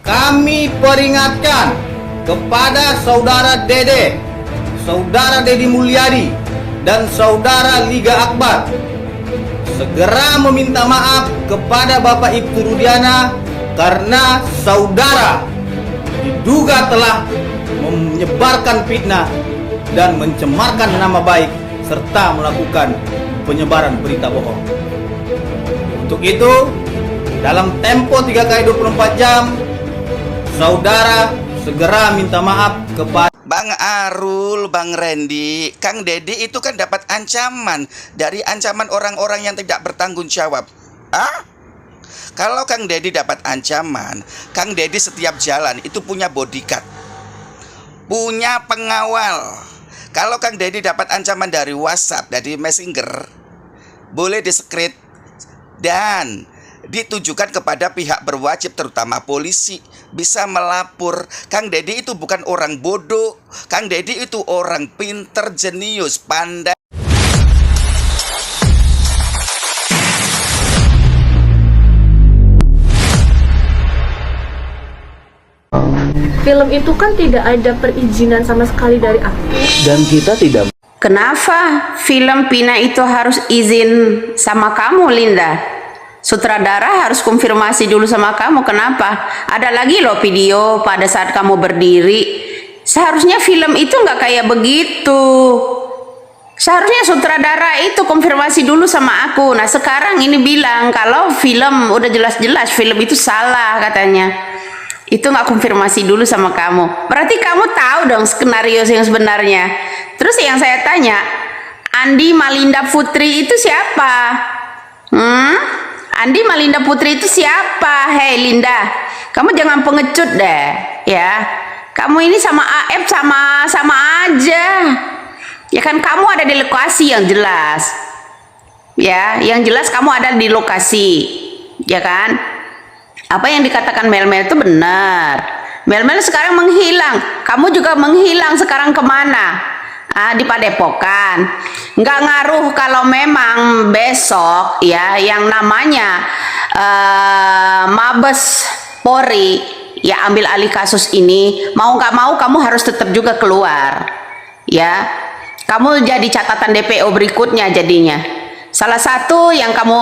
Kami peringatkan kepada saudara Dede, saudara Dedi Mulyadi, dan saudara Liga Akbar segera meminta maaf kepada Bapak Ibtu Rudiana karena saudara diduga telah menyebarkan fitnah dan mencemarkan nama baik serta melakukan penyebaran berita bohong. Untuk itu, dalam tempo 3 kali 24 jam, saudara segera minta maaf kepada Bang Arul, Bang Randy, Kang Dedi itu kan dapat ancaman dari ancaman orang-orang yang tidak bertanggung jawab. Kalau Kang Dedi dapat ancaman, Kang Dedi setiap jalan itu punya bodyguard, punya pengawal. Kalau Kang Dedi dapat ancaman dari WhatsApp, dari Messenger, boleh di-screen dan ditujukan kepada pihak berwajib, terutama polisi, bisa melapor. Kang Dedi itu bukan orang bodoh, Kang Dedi itu orang pinter, jenius, pandai. Film itu kan tidak ada perizinan sama sekali dari aku. dan kita tidak. Kenapa film Pina itu harus izin sama kamu, Linda? Sutradara harus konfirmasi dulu sama kamu. Kenapa? Ada lagi loh video pada saat kamu berdiri. Seharusnya film itu nggak kayak begitu. Seharusnya sutradara itu konfirmasi dulu sama aku. Nah sekarang ini bilang kalau film udah jelas-jelas film itu salah katanya. Itu nggak konfirmasi dulu sama kamu. Berarti kamu tahu dong skenario yang sebenarnya. Terus yang saya tanya, Andi Malinda Putri itu siapa? Andi Malinda Putri itu siapa? Hei Linda, kamu jangan pengecut deh, ya. Kamu ini sama AF sama aja. Ya kan kamu ada di lokasi yang jelas. Ya, yang jelas kamu ada di lokasi. Ya kan? Apa yang dikatakan Mel-Mel itu benar. Mel-Mel sekarang menghilang. Kamu juga menghilang sekarang kemana? Di Padepokan. Nggak ngaruh kalau memang besok ya yang namanya Mabes Polri ya ambil alih kasus ini. Mau nggak mau kamu harus tetap juga keluar. Ya, kamu jadi catatan DPO berikutnya jadinya. Salah satu yang kamu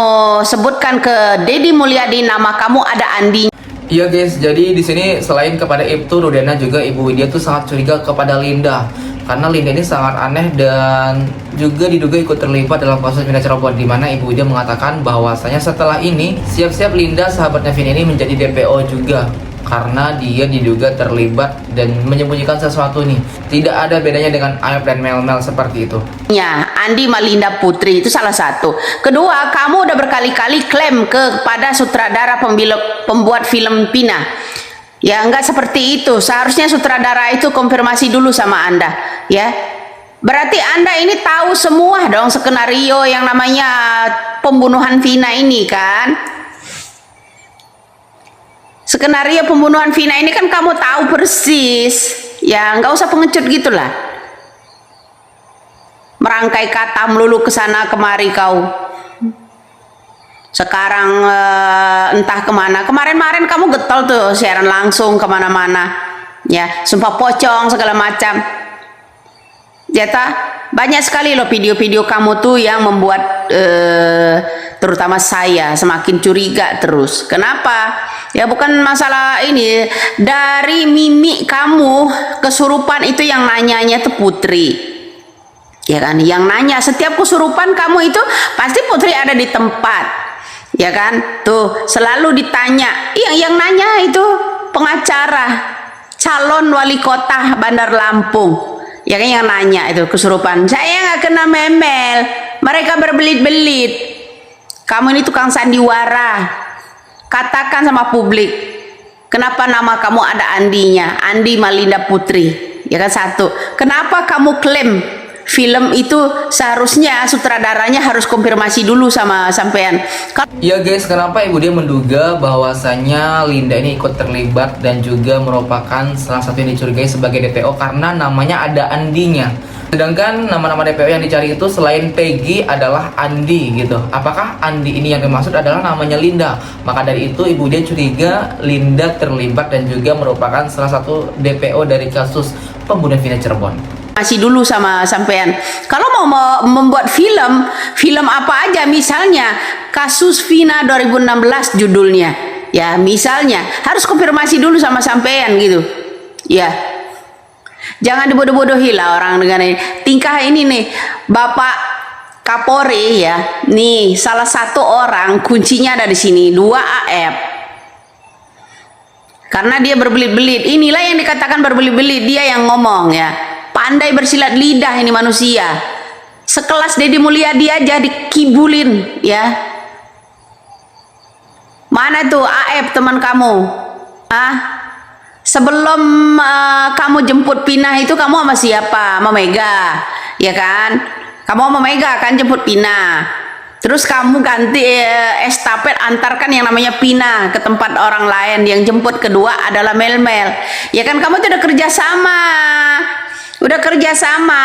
sebutkan ke Dedi Mulyadi, nama kamu ada Andi. Iya guys, jadi di sini selain kepada Ibtu Rudiana juga Ibu Widya tuh sangat curiga kepada Linda. Karena Linda ini sangat aneh dan juga diduga ikut terlibat dalam kasus Vina Cirebon, di mana Ibu Widya mengatakan bahwasanya setelah ini siap-siap Linda sahabatnya Vina ini menjadi DPO juga. Karena dia diduga terlibat dan menyembunyikan sesuatu nih. Tidak ada bedanya dengan Ayub dan Mel-Mel seperti itu. Ya, Andi Malinda Putri itu salah satu. Kedua, kamu udah berkali-kali klaim kepada sutradara pembuat film Pina. Ya, enggak seperti itu. Seharusnya sutradara itu konfirmasi dulu sama Anda, ya. Berarti Anda ini tahu semua dong skenario yang namanya pembunuhan Vina ini kan? Skenario pembunuhan Vina ini kan kamu tahu persis. Ya, nggak usah pengecut gitulah. Merangkai kata melulu kesana kemari kau. Sekarang entah kemana. Kemarin-marin kamu getol tuh siaran langsung kemana-mana. Ya, sumpah pocong segala macam. Jata, banyak sekali loh video-video kamu tuh yang membuat terutama saya semakin curiga terus. Kenapa? Ya bukan masalah ini, dari mimik kamu kesurupan itu yang nanyanya tuh Putri. Ya kan, yang nanya setiap kesurupan kamu itu pasti Putri ada di tempat. Ya kan? Tuh, selalu ditanya. Yang nanya itu pengacara calon wali kota Bandar Lampung. Ya kan yang nanya itu kesurupan. Saya nggak kena memel. Mereka berbelit-belit. Kamu ini tukang sandiwara. Katakan sama publik, kenapa nama kamu ada Andinya, Andi Malinda Putri, ya kan satu. Kenapa kamu klaim film itu seharusnya sutradaranya harus konfirmasi dulu sama sampean? Iya guys, kenapa Ibu dia menduga bahwasanya Linda ini ikut terlibat dan juga merupakan salah satu yang dicurigai sebagai DPO karena namanya ada Andinya. Sedangkan nama-nama DPO yang dicari itu selain Peggy adalah Andi gitu. Apakah Andi ini yang dimaksud adalah namanya Linda? Maka dari itu Ibu dia curiga Linda terlibat dan juga merupakan salah satu DPO dari kasus pembunuhan Vina Cirebon. Masih dulu sama sampean. Kalau mau membuat film apa aja, misalnya kasus Vina 2016 judulnya, ya misalnya harus konfirmasi dulu sama sampean gitu, ya. Jangan dibodoh-bodohi lah orang dengan ini. Tingkah ini nih, Bapak Kapolri ya, nih salah satu orang kuncinya ada di sini, 2 AF. Karena dia berbelit-belit, inilah yang dikatakan berbelit-belit, dia yang ngomong ya. Pandai bersilat lidah ini manusia. Sekelas Deddy Mulyadi aja dikibulin ya. Mana tuh AF teman kamu? Sebelum kamu jemput Pina itu kamu sama siapa? Sama Mega, ya kan? Kamu sama Mega kan jemput Pina. Terus kamu ganti estafet antarkan yang namanya Pina ke tempat orang lain. Yang jemput kedua adalah Mel-Mel. Ya kan kamu tuh udah kerja sama,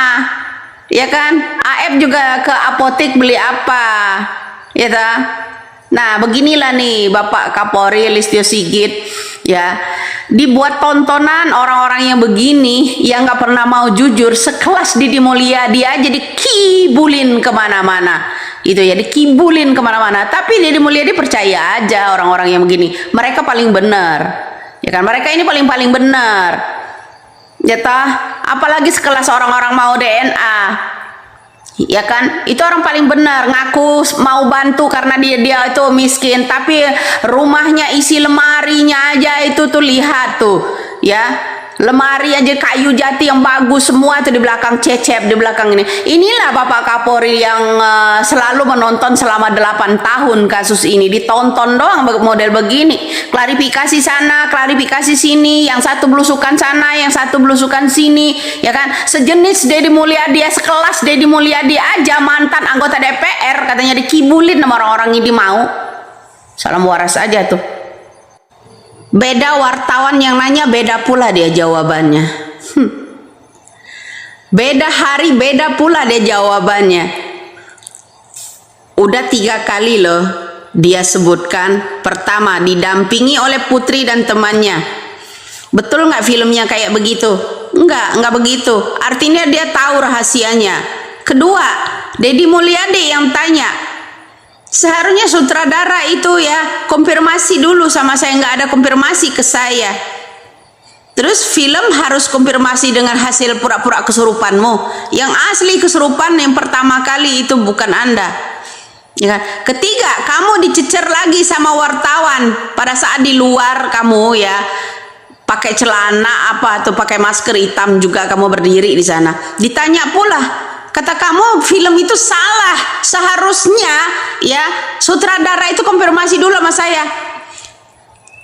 ya kan? AF juga ke apotek beli apa, ya tak? Nah beginilah nih Bapak Kapolri Listio Sigit ya, dibuat tontonan orang-orang yang begini yang nggak pernah mau jujur, sekelas Deddy Mulyadi aja dikibulin kemana-mana itu ya, dikibulin kemana-mana. Tapi Deddy Mulyadi percaya aja orang-orang yang begini, mereka paling benar ya kan, mereka ini paling benar ya tah. Apalagi sekelas orang-orang mau DNA ya kan, itu orang paling benar, ngaku mau bantu karena dia itu miskin, tapi rumahnya isi lemarinya aja itu tuh, lihat tuh ya, lemari aja kayu jati yang bagus semua itu di belakang cecep, di belakang ini. Inilah Bapak Kapolri yang selalu menonton selama 8 tahun kasus ini, ditonton doang model begini, klarifikasi sana, klarifikasi sini, yang satu belusukan sana, yang satu belusukan sini, ya kan. Sejenis Deddy Mulyadi, sekelas Deddy Mulyadi aja, mantan anggota DPR katanya dikibulin sama orang-orang ini mau. Salam waras aja tuh. Beda wartawan yang nanya, beda pula dia jawabannya. Beda hari, beda pula dia jawabannya. Udah 3 kali loh dia sebutkan. Pertama, didampingi oleh Putri dan temannya. Betul nggak filmnya kayak begitu? Enggak begitu. Artinya dia tahu rahasianya. Kedua, Deddy Mulyadi yang tanya. Seharusnya sutradara itu ya konfirmasi dulu sama saya, nggak ada konfirmasi ke saya. Terus film harus konfirmasi dengan hasil pura-pura kesurupanmu. Yang asli kesurupan yang pertama kali itu bukan Anda. Ya kan? Ketiga, kamu dicecer lagi sama wartawan pada saat di luar kamu ya pakai celana apa atau pakai masker hitam juga kamu berdiri di sana. Ditanya pula, kata kamu film itu salah, seharusnya ya sutradara itu konfirmasi dulu sama saya.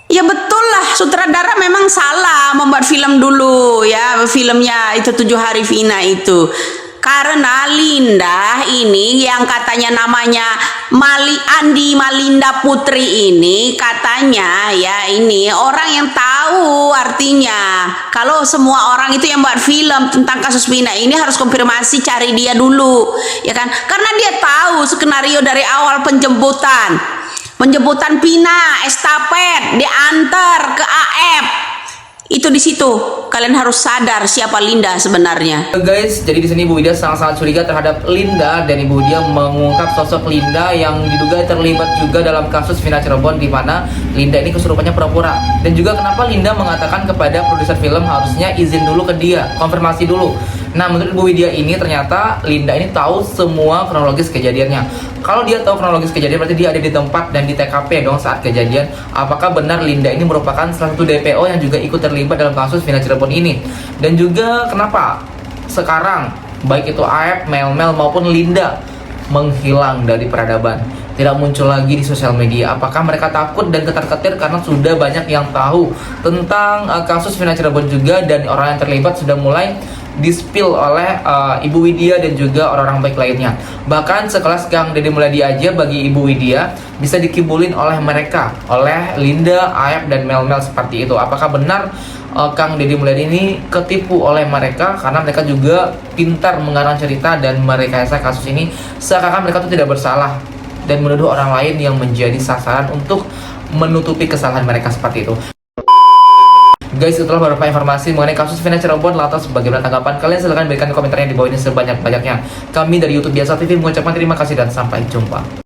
Ya betul lah, sutradara memang salah membuat film dulu ya, filmnya itu 7 Hari Vina itu. Karena Linda ini yang katanya namanya Andi Malinda Putri ini, katanya ya ini orang yang tahu artinya kalau semua orang itu yang buat film tentang kasus Vina ini harus konfirmasi, cari dia dulu ya kan, karena dia tahu skenario dari awal penjemputan Vina, estafet diantar ke AF. Itu di situ kalian harus sadar siapa Linda sebenarnya. Guys, jadi di sini Ibu Widya sangat-sangat curiga terhadap Linda, dan Ibu Widya mengungkap sosok Linda yang diduga terlibat juga dalam kasus Vina Cirebon, di mana Linda ini kesurupannya pura-pura. Dan juga kenapa Linda mengatakan kepada produser film harusnya izin dulu ke dia, konfirmasi dulu. Nah, menurut Ibu Widya ini ternyata Linda ini tahu semua kronologis kejadiannya. Kalau dia tahu kronologis kejadian, berarti dia ada di tempat dan di TKP dong saat kejadian. Apakah benar Linda ini merupakan salah satu DPO yang juga ikut terlibat dalam kasus Vina Cirebon ini? Dan juga kenapa sekarang baik itu AF, Mel-Mel maupun Linda menghilang dari peradaban, tidak muncul lagi di sosial media? Apakah mereka takut dan ketar-ketir karena sudah banyak yang tahu tentang kasus Vina Cirebon juga, dan orang yang terlibat sudah mulai di-spill oleh Ibu Widya dan juga orang-orang baik lainnya. Bahkan sekelas Kang Deddy Mulyadi aja bagi Ibu Widya bisa dikibulin oleh mereka, oleh Linda, Aep, dan Mel-Mel seperti itu. Apakah benar Kang Deddy Mulyadi ini ketipu oleh mereka karena mereka juga pintar mengarang cerita dan merekayasa kasus ini seakan-akan mereka itu tidak bersalah dan menuduh orang lain yang menjadi sasaran untuk menutupi kesalahan mereka seperti itu. Guys, itulah beberapa informasi mengenai kasus Vina Cirebon. Lantas bagaimana tanggapan kalian? Silahkan berikan komentarnya di bawah ini sebanyak-banyaknya. Kami dari YouTube Biasa TV mengucapkan terima kasih dan sampai jumpa.